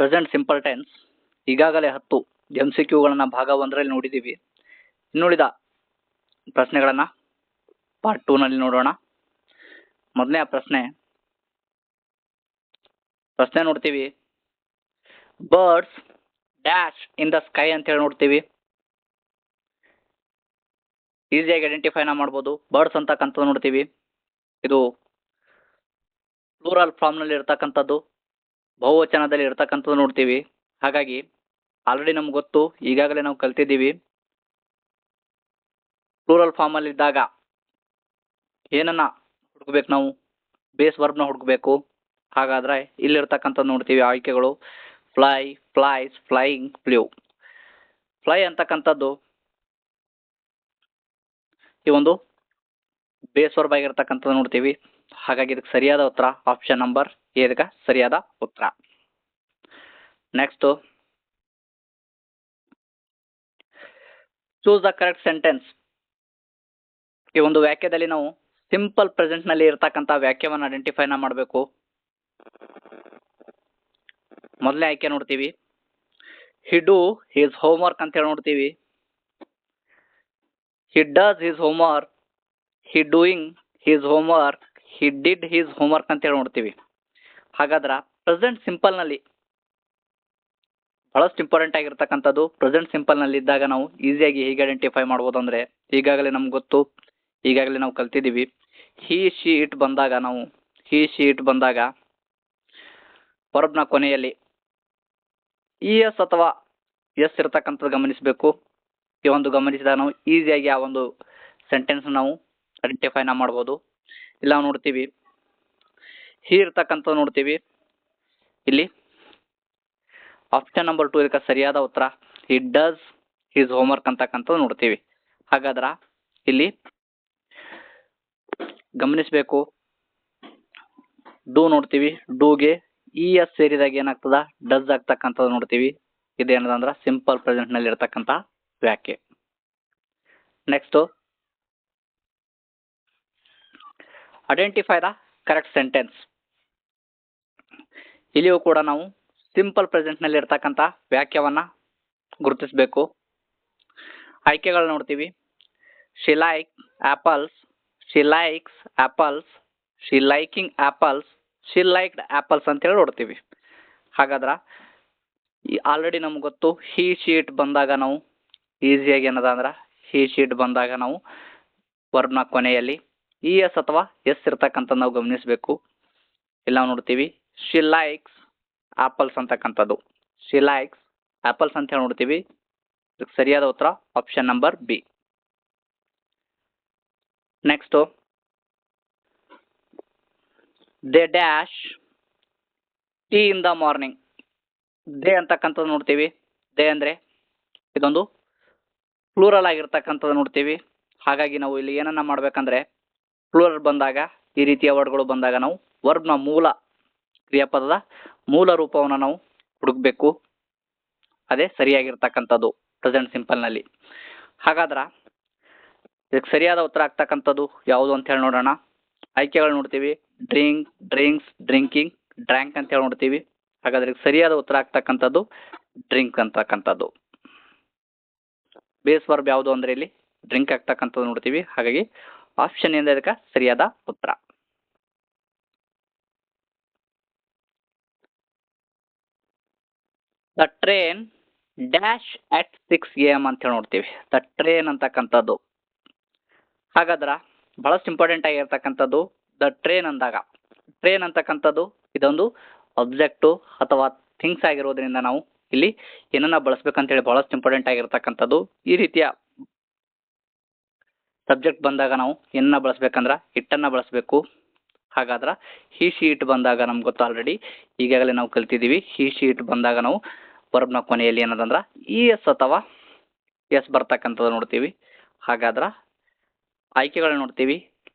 Present simple tense ಈಗಾಗಲೇ 10 MCQಗಳನ್ನು ಭಾಗ 1ರಲ್ಲಿ ನೋಡಿದ್ದೀವಿ. ಇನ್ನುಳಿದ ಪ್ರಶ್ನೆಗಳನ್ನು ಪಾರ್ಟ್ 2ನಲ್ಲಿ ನೋಡೋಣ. ಮೊದಲನೇ ಪ್ರಶ್ನೆ ನೋಡ್ತೀವಿ. Birds dash in the sky ಅಂತ ಹೇಳಿ ನೋಡ್ತೀವಿ. ಈಸಿಯಾಗಿ ಐಡೆಂಟಿಫೈನ ಮಾಡ್ಬೋದು. ಬರ್ಡ್ಸ್ ಅಂತಕ್ಕಂಥದ್ದು ನೋಡ್ತೀವಿ, ಇದು ಪ್ಲೂರಲ್ ಫಾರ್ಮ್ನಲ್ಲಿ ಇರ್ತಕ್ಕಂಥದ್ದು, ಬಹುವಚನದಲ್ಲಿ ಇರ್ತಕ್ಕಂಥದ್ದು ನೋಡ್ತೀವಿ. ಹಾಗಾಗಿ ಆಲ್ರೆಡಿ ನಮ್ಗೆ ಗೊತ್ತು, ಈಗಾಗಲೇ ನಾವು ಕಲ್ತಿದ್ದೀವಿ. ಪ್ಲೂರಲ್ ಫಾರ್ಮಲ್ಲಿ ಇದ್ದಾಗ ಏನನ್ನ ಹುಡುಕ್ಬೇಕು, ನಾವು ಬೇಸ್ ವರ್ಬ್ನ ಹುಡುಕ್ಬೇಕು. ಹಾಗಾದ್ರೆ ಇಲ್ಲಿರ್ತಕ್ಕಂಥದ್ದು ನೋಡ್ತೀವಿ ಆಯ್ಕೆಗಳು: fly, flies, flying, flu. Fly ಅಂತಕ್ಕಂಥದ್ದು ಈ ಒಂದು ಬೇಸ್ ವರ್ಬ್ ಆಗಿರ್ತಕ್ಕಂಥದ್ದು ನೋಡ್ತೀವಿ. ಹಾಗಾಗಿ ಇದಕ್ಕೆ ಸರಿಯಾದ ಉತ್ತರ ಆಪ್ಷನ್ ನಂಬರ್ ಎ ಇದಕ್ಕೆ ಸರಿಯಾದ ಉತ್ತರ. Next, choose the correct sentence. ಈ ಒಂದು ವಾಕ್ಯದಲ್ಲಿ ನಾವು ಸಿಂಪಲ್ ಪ್ರೆಸೆಂಟ್ ನಲ್ಲಿ ಇರ್ತಕ್ಕಂಥ ವಾಕ್ಯವನ್ನು ಐಡೆಂಟಿಫೈನ ಮಾಡಬೇಕು. ಮೊದಲನೇ ಆಯ್ಕೆ ನೋಡ್ತೀವಿ, ಹಿ ಡೂ ಹಿಸ್ ಹೋಮ್ವರ್ಕ್ ಅಂತ ಹೇಳಿ ನೋಡ್ತೀವಿ. He does his homework, he doing his homework, he did his homework ಅಂತ ಹೇಳಿ ನೋಡ್ತೀವಿ. ಹಾಗಾದ್ರೆ ಪ್ರೆಸೆಂಟ್ ಸಿಂಪಲ್ ನಲ್ಲಿ ಬಹಳಷ್ಟು ಇಂಪಾರ್ಟೆಂಟ್ ಆಗಿರ್ತಕ್ಕಂಥದ್ದು. ಪ್ರೆಸೆಂಟ್ ಸಿಂಪಲ್ ನಲ್ಲಿ ಇದ್ದಾಗ ನಾವು ಈಸಿಯಾಗಿ ಹೇಗೆ ಐಡೆಂಟಿಫೈ ಮಾಡ್ಬೋದು ಅಂದ್ರೆ, ಈಗಾಗಲೇ ನಮ್ಗೆ ಗೊತ್ತು, ಈಗಾಗಲೇ ನಾವು ಕಲ್ತಿದ್ದೀವಿ. ಹಿ ಶಿ ಇಟ್ ಬಂದಾಗ ವರ್ಬ್ನ ಕೊನೆಯಲ್ಲಿ ES ಅಥವಾ ಎಸ್ ಇರ್ತಕ್ಕಂಥದ್ದು ಗಮನಿಸಬೇಕು. ಈ ಒಂದು ಗಮನಿಸಿದಾಗ ನಾವು ಈಸಿಯಾಗಿ ಆ ಒಂದು ಸೆಂಟೆನ್ಸ್ ನಾವು ಐಡೆಂಟಿಫೈನ ಮಾಡ್ಬೋದು. ಇಲ್ಲ ನೋಡ್ತೀವಿ, ಹಿ ಇರ್ತಕ್ಕಂಥದ್ದು ನೋಡ್ತೀವಿ. ಇಲ್ಲಿ ಆಪ್ಷನ್ ನಂಬರ್ 2 ಇದಕ್ಕೆ ಸರಿಯಾದ ಉತ್ತರ. ಹಿ ಡಸ್ ಹಿಸ್ ಹೋಮ್ವರ್ಕ್ ಅಂತಕ್ಕಂಥದ್ದು ನೋಡ್ತೀವಿ. ಹಾಗಾದ್ರೆ ಇಲ್ಲಿ ಗಮನಿಸಬೇಕು, ಡೂ ನೋಡ್ತೀವಿ, ಡೂಗೆ ES ಸೇರಿದಾಗ ಏನಾಗ್ತದ, ಡಸ್ ಆಗ್ತಕ್ಕಂಥದ್ದು ನೋಡ್ತೀವಿ. ಇದೇನದಂದ್ರೆ ಸಿಂಪಲ್ ಪ್ರೆಸೆಂಟ್ ನಲ್ಲಿ ಇರ್ತಕ್ಕಂಥ ವ್ಯಾಖ್ಯೆ. Next, identify the correct sentence. ಇಲ್ಲಿಯೂ ಕೂಡ ನಾವು ಸಿಂಪಲ್ ಪ್ರೆಸೆಂಟ್ ನಲ್ಲಿ ಇರ್ತಕ್ಕಂಥ ವಾಕ್ಯವನ್ನ ಗುರುತಿಸಬೇಕು. ಆಯ್ಕೆಗಳು ನೋಡ್ತೀವಿ, she like apples, she likes apples, she liking apples, she liked apples ಅಂತೇಳಿ ನೋಡ್ತೀವಿ. ಹಾಗಾದ್ರೆ ಆಲ್ರೆಡಿ ನಮ್ಗೆ ಗೊತ್ತು, ಹಿ ಶೀಟ್ ಬಂದಾಗ ನಾವು ಈಸಿಯಾಗಿ ಏನದ ಅಂದ್ರೆ, ಹಿ ಶೀಟ್ ಬಂದಾಗ ನಾವು ವರ್ಬ್ನ ಕೊನೆಯಲ್ಲಿ ES ಅಥವಾ ಎಸ್ ಇರ್ತಕ್ಕಂಥ ನಾವು ಗಮನಿಸಬೇಕು. ಇಲ್ಲ ನೋಡ್ತೀವಿ, ಶಿ ಲೈಕ್ಸ್ ಆಪಲ್ಸ್ ಅಂತಕ್ಕಂಥದ್ದು, ಶಿ ಲೈಕ್ಸ್ ಆಪಲ್ಸ್ ಅಂತ ಹೇಳಿ ನೋಡ್ತೀವಿ. ಇದಕ್ಕೆ ಸರಿಯಾದ ಉತ್ತರ option number B. Next, they dash tea in the morning. They ಅಂತಕ್ಕಂಥದ್ದು ನೋಡ್ತೀವಿ. ದೇ ಅಂದ್ರೆ ಇದೊಂದು ಪ್ಲೂರಲ್ ಆಗಿರ್ತಕ್ಕಂಥದ್ದು ನೋಡ್ತೀವಿ. ಹಾಗಾಗಿ ನಾವು ಇಲ್ಲಿ ಏನನ್ನ ಮಾಡ್ಬೇಕಂದ್ರೆ, ಪ್ಲೂರಲ್ ಬಂದಾಗ ಈ ರೀತಿಯ ವರ್ಡ್ಗಳು ಬಂದಾಗ ನಾವು ವರ್ಬ್ನ ಮೂಲ ಕ್ರಿಯಾಪದದ ಮೂಲ ರೂಪವನ್ನು ನಾವು ಹುಡುಕ್ಬೇಕು. ಅದೇ ಸರಿಯಾಗಿರ್ತಕ್ಕಂಥದ್ದು ಪ್ರೆಸೆಂಟ್ ಸಿಂಪಲ್ ನಲ್ಲಿ. ಹಾಗಾದ್ರೆ ಇದಕ್ಕೆ ಸರಿಯಾದ ಉತ್ತರ ಆಗ್ತಕ್ಕಂಥದ್ದು ಯಾವುದು ಅಂತ ಹೇಳಿ ನೋಡೋಣ. ಆಯ್ಕೆಗಳು ನೋಡ್ತೀವಿ, ಡ್ರಿಂಕ್, ಡ್ರಿಂಕ್ಸ್, ಡ್ರಿಂಕಿಂಗ್, ಡ್ರ್ಯಾಂಕ್ ಅಂತ ಹೇಳಿ ನೋಡ್ತೀವಿ. ಹಾಗಾದ್ರೆ ಸರಿಯಾದ ಉತ್ತರ ಆಗ್ತಕ್ಕಂಥದ್ದು ಡ್ರಿಂಕ್ ಅಂತಕ್ಕಂಥದ್ದು. ಬೇಸ್ ವರ್ಬ್ ಯಾವುದು ಅಂದ್ರೆ ಇಲ್ಲಿ ಡ್ರಿಂಕ್ ಆಗ್ತಕ್ಕಂಥದ್ದು ನೋಡ್ತೀವಿ. ಹಾಗಾಗಿ ಆಪ್ಷನ್ ಇಂದ ಇದಕ್ಕೆ ಸರಿಯಾದ ಉತ್ತರ. The train dash at 6 AM ಅಂತ ಹೇಳಿ ನೋಡ್ತೀವಿ. ದ ಟ್ರೇನ್ ಅಂತಕ್ಕಂಥದ್ದು ಹಾಗಾದ್ರೆ ಬಹಳಷ್ಟು ಇಂಪಾರ್ಟೆಂಟ್ ಆಗಿರ್ತಕ್ಕಂಥದ್ದು. ದ ಟ್ರೇನ್ ಅಂದಾಗ, ಟ್ರೇನ್ ಅಂತಕ್ಕಂಥದ್ದು ಇದೊಂದು ಆಬ್ಜೆಕ್ಟು ಅಥವಾ ಥಿಂಗ್ಸ್ ಆಗಿರೋದ್ರಿಂದ ನಾವು ಇಲ್ಲಿ ಏನನ್ನ ಬಳಸ್ಬೇಕಂತ ಹೇಳಿ ಬಹಳಷ್ಟು ಇಂಪಾರ್ಟೆಂಟ್ ಆಗಿರ್ತಕ್ಕಂಥದ್ದು. ಈ ರೀತಿಯ ಸಬ್ಜೆಕ್ಟ್ ಬಂದಾಗ ನಾವು ಏನನ್ನ ಬಳಸ್ಬೇಕಂದ್ರೆ ಇಟ್ಟನ್ನ ಬಳಸಬೇಕು. ಹಾಗಾದ್ರೆ ಹಿ ಶೀಟ್ ಬಂದಾಗ ನಮ್ಗೆ ಗೊತ್ತು, ಆಲ್ರೆಡಿ ಈಗಾಗಲೇ ನಾವು ಕಲ್ತಿದ್ದೀವಿ. ಹಿ ಶೀಟ್ ಬಂದಾಗ ನಾವು ವರ್ಬ್ನ ಕೊನೆಯಲ್ಲಿ ಏನದಂದ್ರೆ ES ಅಥವಾ ಎಸ್ ಬರ್ತಕ್ಕಂಥದ್ದು ನೋಡ್ತೀವಿ. ಹಾಗಾದ್ರೆ ಆಯ್ಕೆಗಳು ನೋಡ್ತೀವಿ,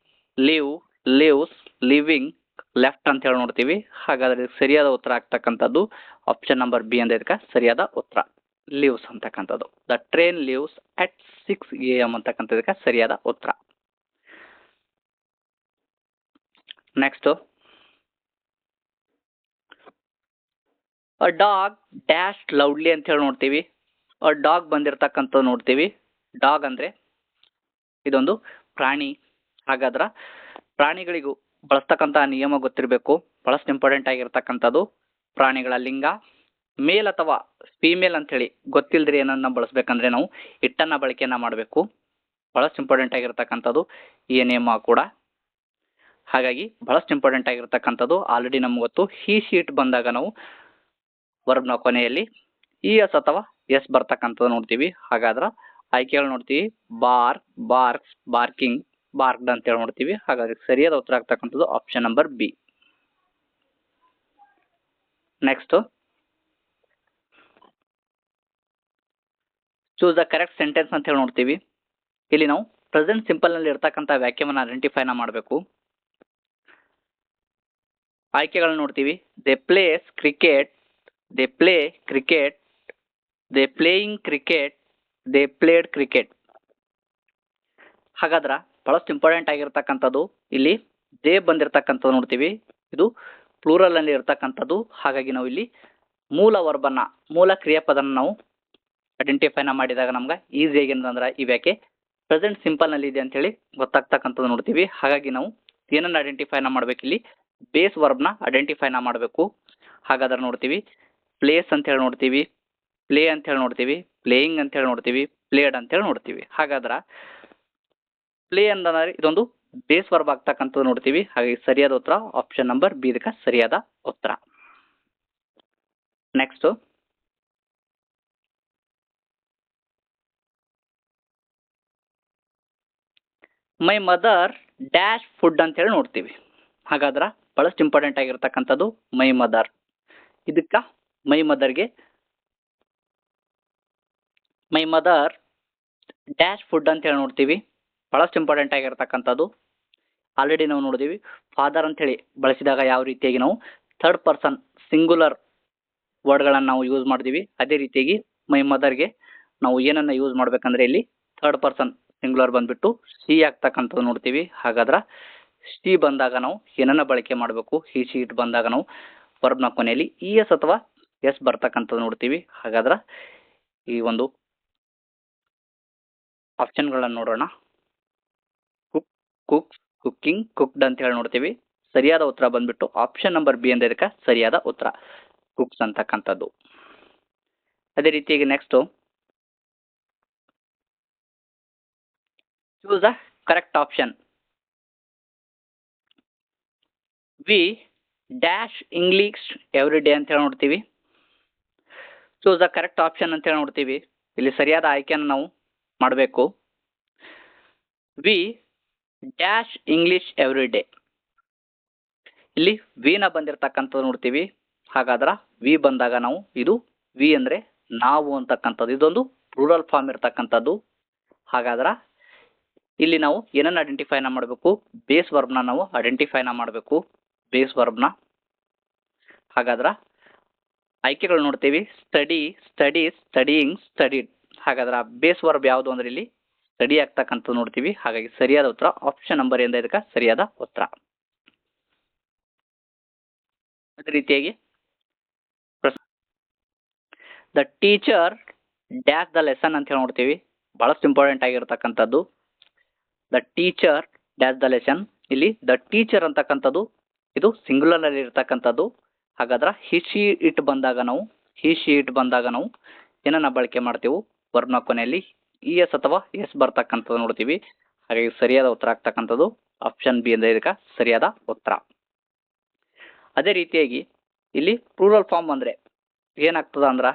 ಲಿವ್, ಲಿವ್ಸ್, ಲಿವಿಂಗ್, ಲೆಫ್ಟ್ ಅಂತ ಹೇಳಿ ನೋಡ್ತೀವಿ. ಹಾಗಾದ್ರೆ ಸರಿಯಾದ ಉತ್ತರ ಆಗ್ತಕ್ಕಂಥದ್ದು ಆಪ್ಷನ್ ನಂಬರ್ ಬಿ ಅಂತ ಇದಕ್ಕೆ ಸರಿಯಾದ ಉತ್ತರ, ಲೀವ್ಸ್ ಅಂತಕ್ಕಂಥದ್ದು. The train leaves at 6 AM ಅಂತಕ್ಕಂಥದಕ್ಕೆ ಸರಿಯಾದ ಉತ್ತರ. Next, a dog dash loudly ಅಂತ ಹೇಳಿ ನೋಡ್ತೀವಿ. ಅ ಡಾಗ್ ಬಂದಿರತಕ್ಕಂಥದ್ದು ನೋಡ್ತೀವಿ. ಡಾಗ್ ಅಂದರೆ ಇದೊಂದು ಪ್ರಾಣಿ. ಹಾಗಾದ್ರೆ ಪ್ರಾಣಿಗಳಿಗೂ ಬಳಸ್ತಕ್ಕಂಥ ನಿಯಮ ಗೊತ್ತಿರಬೇಕು. ಬಹಳಷ್ಟು ಇಂಪಾರ್ಟೆಂಟ್ ಆಗಿರ್ತಕ್ಕಂಥದ್ದು ಪ್ರಾಣಿಗಳ ಲಿಂಗ ಮೇಲ್ ಅಥವಾ ಫೀಮೇಲ್ ಅಂತೇಳಿ ಗೊತ್ತಿಲ್ಲದ್ರಿ ಏನನ್ನ ಬಳಸ್ಬೇಕಂದ್ರೆ ನಾವು ಇಟ್ಟನ್ನ ಬಳಕೆಯನ್ನ ಮಾಡಬೇಕು. ಬಹಳಷ್ಟು ಇಂಪಾರ್ಟೆಂಟ್ ಆಗಿರ್ತಕ್ಕಂಥದ್ದು ಈ ನಿಯಮ ಕೂಡ. ಹಾಗಾಗಿ ಬಹಳಷ್ಟು ಇಂಪಾರ್ಟೆಂಟ್ ಆಗಿರ್ತಕ್ಕಂಥದ್ದು ಆಲ್ರೆಡಿ ನಮ್ಗೆ ಗೊತ್ತು. ಹಿ ಶೀಟ್ ಬಂದಾಗ ನಾವು ವರ್ಬ್ನ ಕೊನೆಯಲ್ಲಿ ಇ ಎಸ್ ಅಥವಾ ಎಸ್ ಬರ್ತಕ್ಕಂಥದ್ದು ನೋಡ್ತೀವಿ. ಹಾಗಾದ್ರೆ ಆಯ್ಕೆಗಳು ನೋಡ್ತೀವಿ. ಬಾರ್ಕ್, ಬಾರ್ಕ್ಸ್, ಬಾರ್ಕಿಂಗ್, ಬಾರ್ಕ್ಡ್ ಅಂತ ಹೇಳಿ ನೋಡ್ತೀವಿ. ಹಾಗಾದ್ರೆ ಸರಿಯಾದ ಉತ್ತರ ಆಗ್ತಕ್ಕಂಥದ್ದು option number B. Next, choose the correct sentence ಅಂತ ಹೇಳಿ ನೋಡ್ತೀವಿ. ಇಲ್ಲಿ ನಾವು ಪ್ರೆಸೆಂಟ್ ಸಿಂಪಲ್ ನಲ್ಲಿ ಇರ್ತಕ್ಕಂಥ ವಾಕ್ಯವನ್ನು ಐಡೆಂಟಿಫೈನ ಮಾಡಬೇಕು. ಆಯ್ಕೆಗಳನ್ನ ನೋಡ್ತೀವಿ. They place cricket, they play cricket, they playing cricket, they played cricket. ಹಾಗಾದ್ರೆ ಬಹಳಷ್ಟು ಇಂಪಾರ್ಟೆಂಟ್ ಆಗಿರ್ತಕ್ಕಂಥದ್ದು ಇಲ್ಲಿ ದೇ ಬಂದಿರತಕ್ಕಂಥದ್ದು ನೋಡ್ತೀವಿ. ಇದು ಪ್ಲೂರಲ್ ಅಲ್ಲಿ ಇರ್ತಕ್ಕಂಥದ್ದು. ಹಾಗಾಗಿ ನಾವು ಇಲ್ಲಿ ಮೂಲ ವರ್ಬನ್ನ, ಮೂಲ ಕ್ರಿಯಾಪದನ ನಾವು ಐಡೆಂಟಿಫೈನ ಮಾಡಿದಾಗ ನಮ್ಗೆ ಈಸಿಯಾಗಿ ಏನಂದ್ರೆ ಈ ವ್ಯಾಖ್ಯೆ ಪ್ರೆಸೆಂಟ್ ಸಿಂಪಲ್ ನಲ್ಲಿ ಇದೆ ಅಂತ ಹೇಳಿ ಗೊತ್ತಾಗ್ತಕ್ಕಂಥದ್ದು ನೋಡ್ತೀವಿ. ಹಾಗಾಗಿ ನಾವು ಏನನ್ನ ಐಡೆಂಟಿಫೈನ ಮಾಡ್ಬೇಕು, ಇಲ್ಲಿ ಬೇಸ್ ವರ್ಬ್ನ ಐಡೆಂಟಿಫೈನ ಮಾಡಬೇಕು. ಹಾಗಾದ್ರೆ ನೋಡ್ತೀವಿ ಪ್ಲೇಸ್ ಅಂತ ಹೇಳಿ ನೋಡ್ತೀವಿ, ಪ್ಲೇ ಅಂತ ಹೇಳಿ ನೋಡ್ತೀವಿ, ಪ್ಲೇಯಿಂಗ್ ಅಂತ ಹೇಳಿ ನೋಡ್ತೀವಿ, ಪ್ಲೇಡ್ ಅಂತ ಹೇಳಿ ನೋಡ್ತೀವಿ. ಹಾಗಾದ್ರೆ ಪ್ಲೇ ಅಂದ್ರೆ ಇದೊಂದು ಬೇಸ್ ವರ್ಬ್ ಆಗ್ತಕ್ಕಂಥದ್ದು ನೋಡ್ತೀವಿ. ಹಾಗಾಗಿ ಸರಿಯಾದ ಉತ್ತರ ಆಪ್ಷನ್ ನಂಬರ್ ಬಿ ಇದಕ್ಕೆ ಸರಿಯಾದ ಉತ್ತರ. Next, my mother dash food ಅಂತ ಹೇಳಿ ನೋಡ್ತೀವಿ. ಹಾಗಾದ್ರೆ ಬಹಳಷ್ಟು ಇಂಪಾರ್ಟೆಂಟ್ ಆಗಿರ್ತಕ್ಕಂಥದ್ದು ಮೈ ಮದರ್. ಇದಕ್ಕೆ ಮೈ ಮದರ್ಗೆ ಮೈ ಮದರ್ ಡ್ಯಾಶ್ ಫುಡ್ ಅಂತ ಹೇಳಿ ನೋಡ್ತೀವಿ. ಬಹಳಷ್ಟು ಇಂಪಾರ್ಟೆಂಟ್ ಆಗಿರ್ತಕ್ಕಂಥದ್ದು ಆಲ್ರೆಡಿ ನಾವು ನೋಡಿದೀವಿ. ಫಾದರ್ ಅಂತ ಹೇಳಿ ಬಳಸಿದಾಗ ಯಾವ ರೀತಿಯಾಗಿ ನಾವು ಥರ್ಡ್ ಪರ್ಸನ್ ಸಿಂಗುಲರ್ ವರ್ಡ್ಗಳನ್ನು ನಾವು ಯೂಸ್ ಮಾಡ್ತೀವಿ, ಅದೇ ರೀತಿಯಾಗಿ ಮೈ ಮದರ್ಗೆ ನಾವು ಏನನ್ನ ಯೂಸ್ ಮಾಡ್ಬೇಕಂದ್ರೆ ಇಲ್ಲಿ ಥರ್ಡ್ ಪರ್ಸನ್ ಸಿಂಗುಲರ್ ಬಂದ್ಬಿಟ್ಟು ಸಿ ಆಗ್ತಕ್ಕಂಥದ್ದು ನೋಡ್ತೀವಿ. ಹಾಗಾದ್ರೆ ಸಿ ಬಂದಾಗ ನಾವು ಏನನ್ನ ಬಳಕೆ ಮಾಡಬೇಕು, ಹಿ ಶೀಟ್ ಬಂದಾಗ ನಾವು ವರ್ಬ್ನ ಕೊನೆಯಲ್ಲಿ ಇ ಎಸ್ ಅಥವಾ ಎಸ್ ಬರ್ತಕ್ಕಂಥದ್ದು ನೋಡ್ತೀವಿ. ಹಾಗಾದ್ರೆ ಈ ಒಂದು ಆಪ್ಷನ್ಗಳನ್ನು ನೋಡೋಣ. ಕುಕ್, ಕುಕ್ಸ್, ಕುಕ್ಕಿಂಗ್, ಕುಕ್ಡ್ ಅಂತ ಹೇಳಿ ನೋಡ್ತೀವಿ. ಸರಿಯಾದ ಉತ್ತರ ಬಂದ್ಬಿಟ್ಟು ಆಪ್ಷನ್ ನಂಬರ್ ಬಿ ಅಂತ ಇದಕ್ಕೆ ಸರಿಯಾದ ಉತ್ತರ, ಕುಕ್ಸ್ ಅಂತಕ್ಕಂಥದ್ದು. ಅದೇ ರೀತಿಯಾಗಿ next, choose the correct option. We dash English every day ಅಂತ ಹೇಳಿ ನೋಡ್ತೀವಿ. ಚೂಸ್ ದ ಕರೆಕ್ಟ್ ಆಪ್ಷನ್ ಅಂತ ಹೇಳಿ ನೋಡ್ತೀವಿ. ಇಲ್ಲಿ ಸರಿಯಾದ ಆಯ್ಕೆಯನ್ನು ನಾವು ಮಾಡಬೇಕು. We dash English every day. ಇಲ್ಲಿ ವಿನ ಬಂದಿರತಕ್ಕಂಥದ್ದು ನೋಡ್ತೀವಿ. ಹಾಗಾದ್ರೆ ವಿ ಬಂದಾಗ ನಾವು ಇದು ವಿ ಅಂದರೆ ನಾವು ಅಂತಕ್ಕಂಥದ್ದು, ಇದೊಂದು ರೂರಲ್ ಫಾರ್ಮ್ ಇರ್ತಕ್ಕಂಥದ್ದು. ಹಾಗಾದ್ರೆ ಇಲ್ಲಿ ನಾವು ಏನನ್ನ ಐಡೆಂಟಿಫೈನ ಮಾಡಬೇಕು, ಬೇಸ್ ವರ್ಬ್ನ ನಾವು ಐಡೆಂಟಿಫೈನ ಮಾಡಬೇಕು, ಬೇಸ್ ವರ್ಬ್ನ. ಹಾಗಾದ್ರೆ ಆಯ್ಕೆಗಳು ನೋಡ್ತೀವಿ. Study, studies, studying, studied. ಹಾಗಾದ್ರೆ ಬೇಸ್ ವರ್ಬ್ ಯಾವುದು ಅಂದ್ರೆ ಇಲ್ಲಿ ಸ್ಟಡಿ ಆಗ್ತಕ್ಕಂಥದ್ದು ನೋಡ್ತೀವಿ. ಹಾಗಾಗಿ ಸರಿಯಾದ ಉತ್ತರ ಆಪ್ಷನ್ ನಂಬರ್ ಎಂದ ಇದಕ್ಕೆ ಸರಿಯಾದ ಉತ್ತರ. ಅದೇ ರೀತಿಯಾಗಿ the teacher dash the lesson ಅಂತ ಹೇಳಿ ನೋಡ್ತೀವಿ. ಬಹಳಷ್ಟು ಇಂಪಾರ್ಟೆಂಟ್ ಆಗಿರ್ತಕ್ಕಂಥದ್ದು the teacher dash the lesson. ಇಲ್ಲಿ ದ ಟೀಚರ್ ಅಂತಕ್ಕಂಥದ್ದು ಇದು ಸಿಂಗುಲರ್ ಅಲ್ಲಿ ಇರ್ತಕ್ಕಂಥದ್ದು. ಹಾಗಾದ್ರೆ ಹಿ ಶಿ ಇಟ್ ಬಂದಾಗ ನಾವು ಹಿ ಶಿ ಇಟ್ ಬಂದಾಗ ನಾವು ಏನನ್ನ ಬಳಕೆ ಮಾಡ್ತೀವಿ, ವರ್ಬ್ನ ಕೊನೆಯಲ್ಲಿ ಇ ಎಸ್ ಅಥವಾ ಎಸ್ ಬರ್ತಕ್ಕಂಥದ್ದು ನೋಡ್ತೀವಿ. ಹಾಗಾಗಿ ಸರಿಯಾದ ಉತ್ತರ ಆಗ್ತಕ್ಕಂಥದ್ದು ಆಪ್ಷನ್ ಬಿ ಅಂದ್ರೆ ಇದಕ್ಕೆ ಸರಿಯಾದ ಉತ್ತರ. ಅದೇ ರೀತಿಯಾಗಿ ಇಲ್ಲಿ ಪ್ಲೂರಲ್ ಫಾರ್ಮ್ ಅಂದ್ರೆ ಏನಾಗ್ತದ ಅಂದ್ರ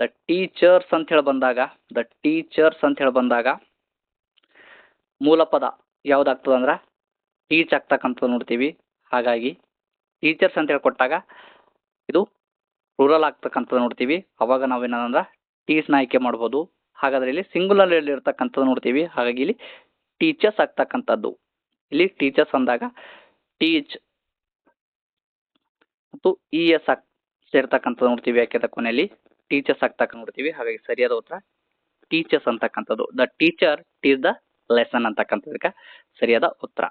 ದ ಟೀಚರ್ಸ್ ಅಂತ ಹೇಳಿ ಬಂದಾಗ, ದ ಟೀಚರ್ಸ್ ಅಂತ ಹೇಳಿ ಬಂದಾಗ ಮೂಲ ಪದ ಯಾವ್ದಾಗ್ತದ ಅಂದ್ರ ಟೀಚ್ ಆಗ್ತಕ್ಕಂಥದ್ದು ನೋಡ್ತೀವಿ. ಹಾಗಾಗಿ ಟೀಚರ್ಸ್ ಅಂತ ಹೇಳಿ ಕೊಟ್ಟಾಗ ಇದು ಪ್ಲೂರಲ್ ಆಗ್ತಕ್ಕಂಥದ್ದು ನೋಡ್ತೀವಿ. ಅವಾಗ ನಾವೇನಂದ್ರ ಟೀಚ್ನ ಆಯ್ಕೆ ಮಾಡ್ಬೋದು. ಹಾಗಾದ್ರೆ ಇಲ್ಲಿ ಸಿಂಗುಲರ್ ಅಲ್ಲಿ ಇರ್ತಕ್ಕಂಥದ್ದು ನೋಡ್ತೀವಿ. ಹಾಗಾಗಿ ಇಲ್ಲಿ ಟೀಚರ್ಸ್ ಆಗ್ತಕ್ಕಂಥದ್ದು, ಇಲ್ಲಿ ಟೀಚರ್ಸ್ ಅಂದಾಗ ಟೀಚ್ ಮತ್ತು ಇ ಎಸ್ ಸೇರ್ತಕ್ಕಂಥದ್ದು ನೋಡ್ತೀವಿ. ಯಾಕೆ ಕೊನೆಯಲ್ಲಿ ಟೀಚರ್ಸ್ ಆಗ್ತಕ್ಕ ನೋಡ್ತೀವಿ. ಹಾಗಾಗಿ ಸರಿಯಾದ ಉತ್ತರ ಟೀಚರ್ಸ್ ಅಂತಕ್ಕಂಥದ್ದು. The teacher teach the lesson ಅಂತಕ್ಕಂಥದಕ್ಕೆ ಸರಿಯಾದ ಉತ್ತರ.